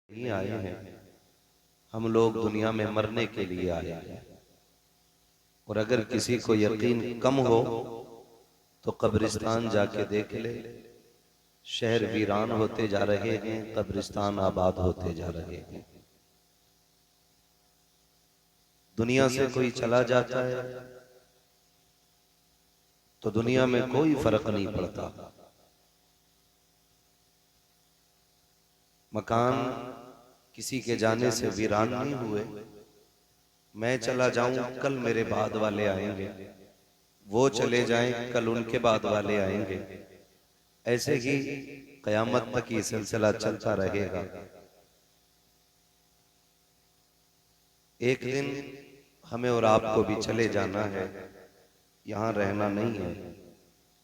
नहीं आए हैं, हम लोग दुनिया में मरने के लिए आए हैं। और अगर किसी को यकीन कम हो तो कब्रिस्तान जाके देख ले, शहर वीरान होते जा रहे हैं, कब्रिस्तान आबाद होते जा रहे हैं। दुनिया से कोई चला जाता है तो दुनिया में कोई फर्क नहीं पड़ता। मकान किसी के जाने से वीरान नहीं हुए। मैं चला जाऊं, कल मेरे बाद वाले आएंगे, वो चले जाएं, कल उनके बाद वाले आएंगे। ऐसे ही कयामत तक ये सिलसिला चलता रहेगा। एक दिन हमें और आपको भी चले जाना है, यहाँ रहना नहीं है।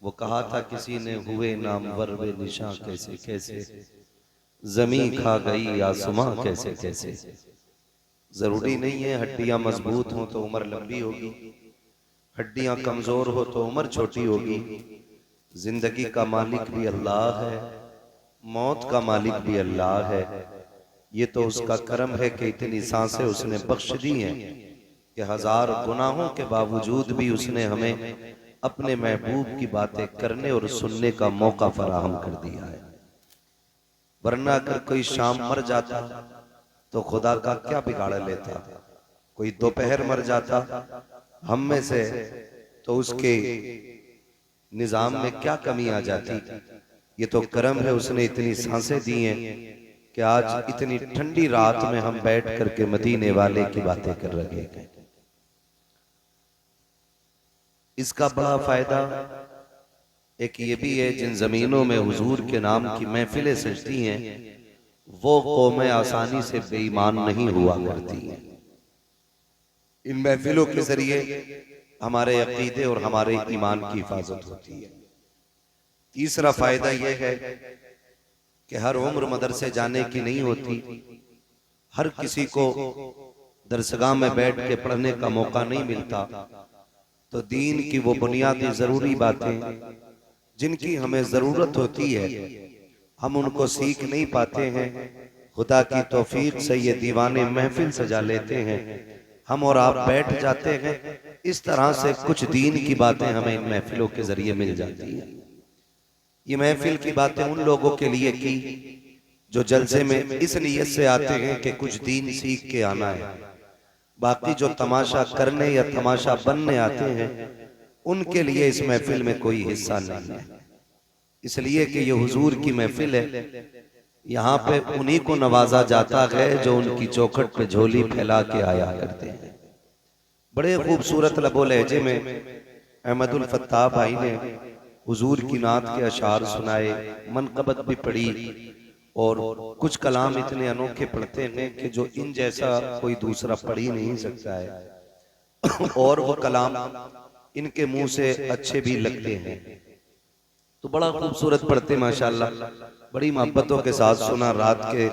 वो कहा था किसी ने, हुए नामवर वे निशां कैसे कैसे, जमी खा गई आसमां कैसे कैसे। जरूरी नहीं है हड्डियां मजबूत हो तो उम्र लंबी होगी, हड्डियां कमजोर हो तो उम्र छोटी होगी। जिंदगी का मालिक भी अल्लाह है, मौत का मालिक भी अल्लाह है। ये तो उसका करम है कि इतनी सांसें उसने बख्श दी हैं कि हजार गुनाहों के बावजूद भी उसने हमें अपने महबूब की बातें करने और सुनने का मौका फराहम कर दिया है। वरना अगर कोई शाम मर जाता तो खुदा का क्या बिगाड़ लेता। कोई दोपहर मर जाता हम में से तो उसके निजाम में क्या कमी आ जाती। ये तो करम है, उसने इतनी सांसें दी हैं कि आज इतनी ठंडी रात में हम बैठ करके मदीने वाले की बातें कर रहे हैं। इसका बड़ा फायदा एक ये भी है, जिन जमीनों में हुजूर के नाम की महफिलें सजती हैं वो कौमें आसानी से बेईमान नहीं हुआ करती हैं। इन महफिलों के जरिए हमारे अकीदे और हमारे ईमान की हिफाजत होती है। तीसरा फायदा यह है कि हर उम्र मदरसे जाने की नहीं होती। हर किसी को दरसगाह में बैठ के पढ़ने का मौका नहीं मिलता। तो दीन की वो बुनियादी जरूरी बातें जिनकी हमें जरूरत होती है हम उनको सीख नहीं पाते हैं। खुदा की तौफीक से ये दीवाने महफिल सजा लेते हैं, हम और आप बैठ जाते हैं। इस तरह से कुछ दीन की बातें हमें इन महफिलों के जरिए मिल जाती है। ये महफिल की बातें उन लोगों के लिए की जो जलसे में इस नियत से आते हैं कि कुछ दीन सीख के आना है। बाकी जो तमाशा करने या तमाशा बनने आते हैं उनके लिए इस महफिल में कोई हिस्सा नहीं है। इसलिए कि ये हुजूर की महफिल है, यहाँ पे उन्हीं को नवाजा जाता है जो उनकी चौखट पे झोली फैला के आया करते हैं। बड़े खूबसूरत लबो लहजे में अहमदुल फत्ताह भाई ने हुजूर की नात के अशार सुनाए, मनकबत भी पढ़ी और कुछ कलाम इतने अनोखे पढ़ते हैं कि जो इन जैसा कोई दूसरा पढ़ ही नहीं सकता है। और वो कलाम इनके मुंह से अच्छे भी लगते हैं। तो बड़ा खूबसूरत पढ़ते माशाल्लाह, बड़ी मोहब्बतों के साथ सुना। रात के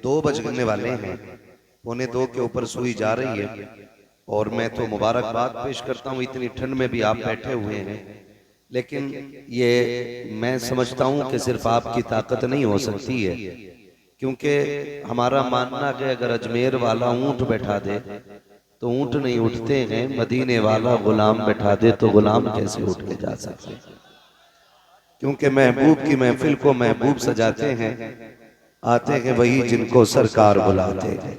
2 बजने वाले हैं, 1:45 के ऊपर सुई जा रही है। और मैं तो मुबारकबाद पेश करता हूँ, इतनी ठंड में भी आप बैठे हुए हैं। लेकिन ये मैं समझता हूँ कि सिर्फ आपकी ताकत नहीं हो सकती है, क्योंकि हमारा मानना है अगर अजमेर वाला ऊंट बैठा दे तो ऊंट नहीं उठते हैं, मदीने वाला गुलाम बैठा दे तो गुलाम कैसे उठ के जा सकते। क्योंकि महबूब की महफिल को महबूब सजाते हैं, आते हैं वही जिनको सरकार बुलाते हैं।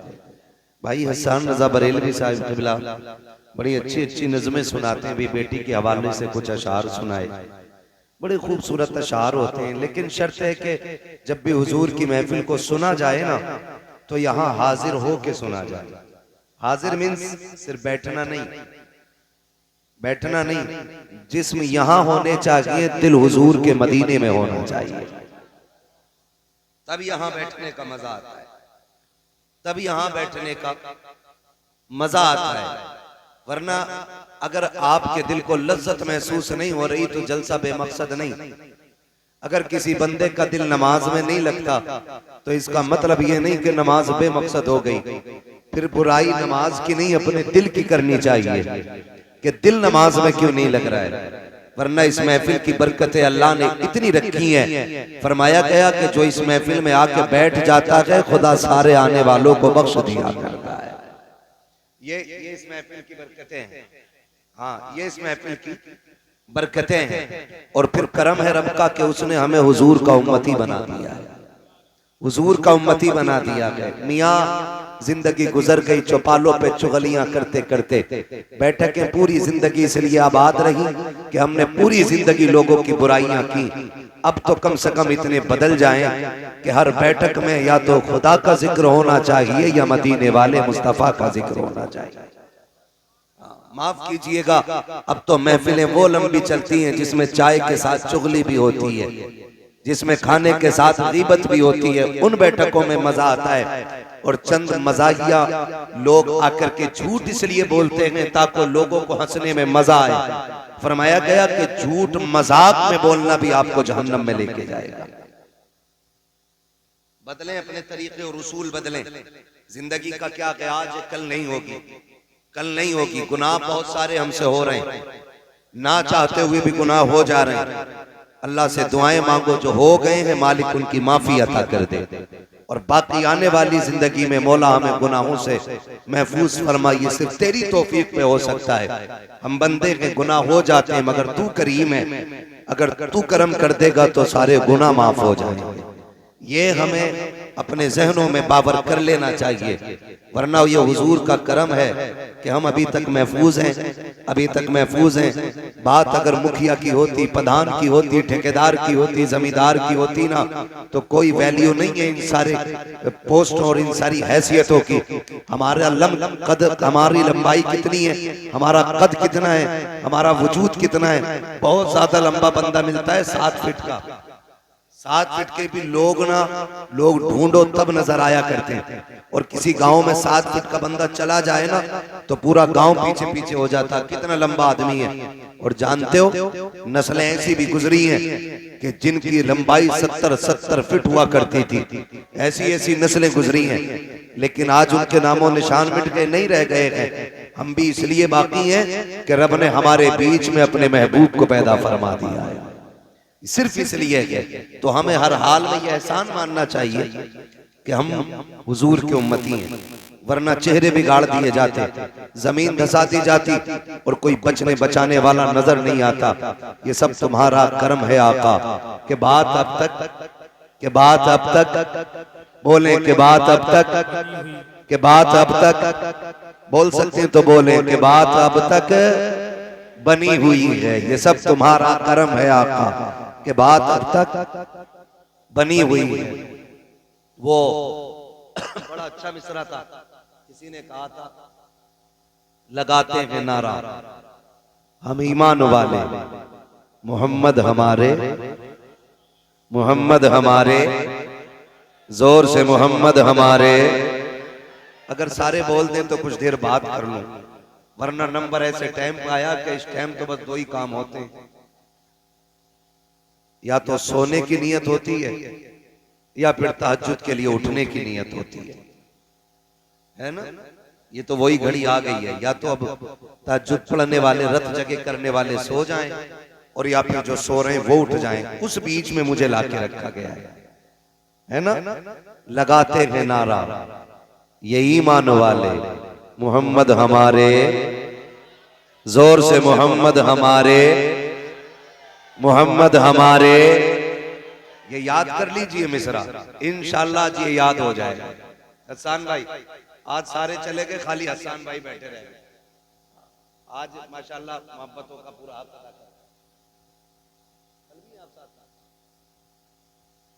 भाई हसन रजा बरेलवी साहब क़िबला बड़ी अच्छी अच्छी नज़में सुनाते हैं। भी बेटी के हवाले से कुछ अशार सुनाए, बड़े खूबसूरत अशार होते हैं। लेकिन शर्त है कि जब भी हुजूर की महफिल को सुना जाए ना तो यहाँ हाजिर हो के सुना जाए। हाजिर मीन्स सिर्फ बैठना नहीं, बैठना नहीं, जिस्म यहां होने चाहिए, दिल हुजूर के मदीने में होना चाहिए। तब यहां बैठने का मजा आता है, तब यहां बैठने का मजा आता है। वरना अगर आपके दिल को लज्जत महसूस नहीं हो रही तो जलसा बेमकसद नहीं। अगर किसी बंदे का दिल नमाज में नहीं लगता तो इसका मतलब यह नहीं कि नमाज बेमकसद हो गई। फिर बुराई नमाज की नहीं, अपने दिल की करनी चाहिए कि दिल नमाज में क्यों नहीं लग रहा है। वरना इस महफिल की बरकतें अल्लाह ने इतनी रखी हैं। फरमाया गया कि जो इस महफिल में आके बैठ जाता है खुदा सारे आने वालों को बख्श दिया करता है। ये इस महफिल की बरकतें हैं। हाँ, ये इस महफिल की बरकतें हैं। और फिर करम है रब का कि उसने हमें हुजूर का उम्मती बना दिया है, हुजूर का उम्मती बना दिया है। मियाँ जिंदगी गुजर गई चौपालों पे चुगलियां करते करते, बैठकें पूरी जिंदगी इसलिए आबाद रही कि हमने पूरी जिंदगी लोगों की बुराइयां की। अब तो कम से कम इतने बदल जाएं कि हर बैठक में या तो खुदा का जिक्र होना चाहिए या मदीने वाले मुस्तफा का जिक्र होना चाहिए। माफ कीजिएगा, अब तो महफिलें वो लंबी चलती हैं जिसमें चाय के साथ चुगली भी होती है, जिसमें खाने के साथ गीबत भी होती है। उन बैठकों में मजा आता है। और चंद मजाहिया लोग आकर के झूठ इसलिए बोलते हैं ताकि लोगों को हंसने में मजा आए। फरमाया गया कि झूठ मजाक में बोलना भी आपको जहन्नम में लेके जाएगा। बदलें अपने तरीके और उसूल बदलें। जिंदगी का क्या कि आज कल नहीं होगी, कल नहीं होगी। गुनाह बहुत सारे हमसे हो रहे हैं, ना चाहते हुए भी गुनाह हो जा रहे हैं। अल्लाह से दुआएं मांगो, जो हो गए हैं मालिक उनकी माफी अता कर दे, और बाकी आने वाली जिंदगी में मौला हमें गुनाहों से महफूज फरमाइए। सिर्फ तेरी तौफीक पे हो सकता है। हम बंदे के गुनाह हो जाते हैं मगर तू करीम है, अगर तू करम कर देगा तो सारे गुनाह माफ हो जाएंगे। ये हमें अपने जहनों में बावर कर लेना चाहिए, वरना ये हुजूर का करम है कि हम अभी तक महफूज हैं, अभी तक महफूज हैं। बात अगर मुखिया की होती, प्रधान की होती, ठेकेदार की होती, जमींदार की होती ना, तो कोई वैल्यू नहीं है इन सारे पोस्ट और इन सारी हैसियतों की। हमारा कद, हमारी लंबाई कितनी है, हमारा कद कितना है, हमारा वजूद कितना है। बहुत ज्यादा लंबा बंदा मिलता है 7 फीट का, 7 फीट के भी लोग ढूंढो तब नजर आया करते हैं। और किसी गांव में 7 फीट का बंदा चला जाए ना तो पूरा गांव पीछे पीछे हो जाता, कितना लंबा आदमी है। और जानते हो नस्लें ऐसी भी गुजरी हैं कि जिनकी लंबाई 70-70 फीट हुआ करती थी। ऐसी ऐसी नस्लें गुजरी हैं, लेकिन आज उनके नामों निशान मिट गए, नहीं रह गए हैं। हम भी इसलिए बाकी हैं कि रब ने हमारे बीच में अपने महबूब को पैदा फरमा दिया है, सिर्फ इसलिए है। तो हमें हर हाल में यह एहसान मानना चाहिए कि हम हुजूर के उम्मती हैं, वरना चेहरे बिगाड़ दिए जाते, जमीन धसा दी जाती और कोई बचने बचाने वाला नजर नहीं आता। ये सब तुम्हारा कर्म है आका। के बात अब तक, के बात अब तक बोले, के बात अब तक, के बात अब तक बोल सकते तो बोले, के बात अब तक बनी हुई है। ये सब तुम्हारा कर्म है आका, के बात अब तक बनी हुई है। वो बड़ा अच्छा मिसरा था, किसी ने कहा था, लगाते हैं नारा हम ईमान वाले, मोहम्मद हमारे, मोहम्मद हमारे, जोर से मोहम्मद हमारे। अगर सारे बोल दें तो कुछ देर बात कर लूं, वरना नंबर ऐसे टाइम पे आया कि इस टाइम तो बस 2 ही काम होते हैं, या तो सोने की नीयत होती है या फिर तहज्जुद के लिए उठने की नीयत होती है ना। ये तो वही घड़ी आ गई है, या तो अब तहज्जुद पढ़ने वाले, रत जगह करने वाले सो जाएं, और या फिर जो सो रहे हैं वो उठ जाएं। उस बीच में मुझे लाके रखा गया है ना। लगाते हैं नारा ये ईमान वाले, मोहम्मद हमारे, जोर से मोहम्मद हमारे, मोहम्मद हमारे। ये याद कर लीजिए मिसरा, इंशाअल्लाह जी ये याद हो जाएगा। हसन भाई आज सारे चले गए, खाली हसन भाई बैठे रहे। आज माशाअल्लाह मोहब्बतों का पूरा हक अदा कर।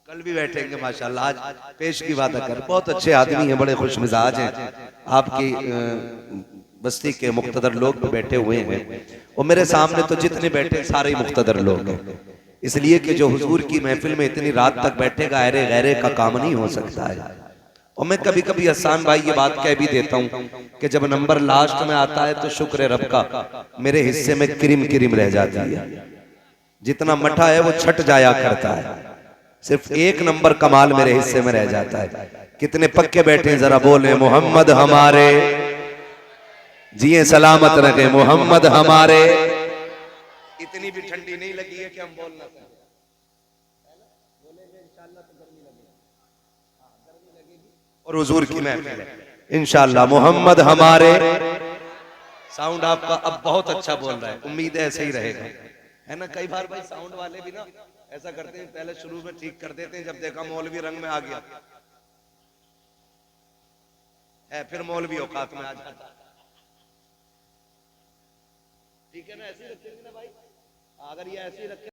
कल भी बैठेंगे माशाअल्लाह। आज पेश की बात कर, बहुत अच्छे आदमी हैं, बड़े खुश मिजाज हैं। आपकी बस्ती के मुख्तदर लोग भी बैठे हुए हैं, और मेरे सामने तो जितने बैठे सारे ही मुख्तदर लोग हैं, इसलिए कि जो हुजूर की महफिल में इतनी रात तक बैठेगा, अरे गैरे का काम नहीं हो सकता है। और मैं कभी कभी हसन भाई ये बात कह भी देता हूँ कि जब नंबर लास्ट में आता है तो शुक्र है रब का, मेरे हिस्से में क्रीम क्रीम रह जाती है। जितना मठा है वो छट जाया करता है, सिर्फ 1 नंबर कमाल मेरे हिस्से में रह जाता है। कितने पक्के बैठे जरा बोले, मोहम्मद हमारे, जिए सलामत रखे मोहम्मद हमारे। इतनी भी ठंडी नहीं लगी है कि हम बोल ना सकें, बोलेंगे इंशाल्लाह तो गर्मी लगेगी, गर्मी लगेगी। और हुजूर की महफिल है इंशाल्लाह। मोहम्मद हमारे, साउंड आपका अब बहुत अच्छा बोल रहा है, उम्मीद है ऐसे ही रहेगा, है ना। कई बार भाई साउंड वाले भी ना ऐसा करते हैं, पहले शुरू में ठीक कर देते हैं, जब देखा मौलवी रंग में आ गया है, फिर मौलवी औकात में आ जाता है। ठीक है ना, ऐसे ही रखेंगे ना भाई, अगर ये ऐसे ही रखे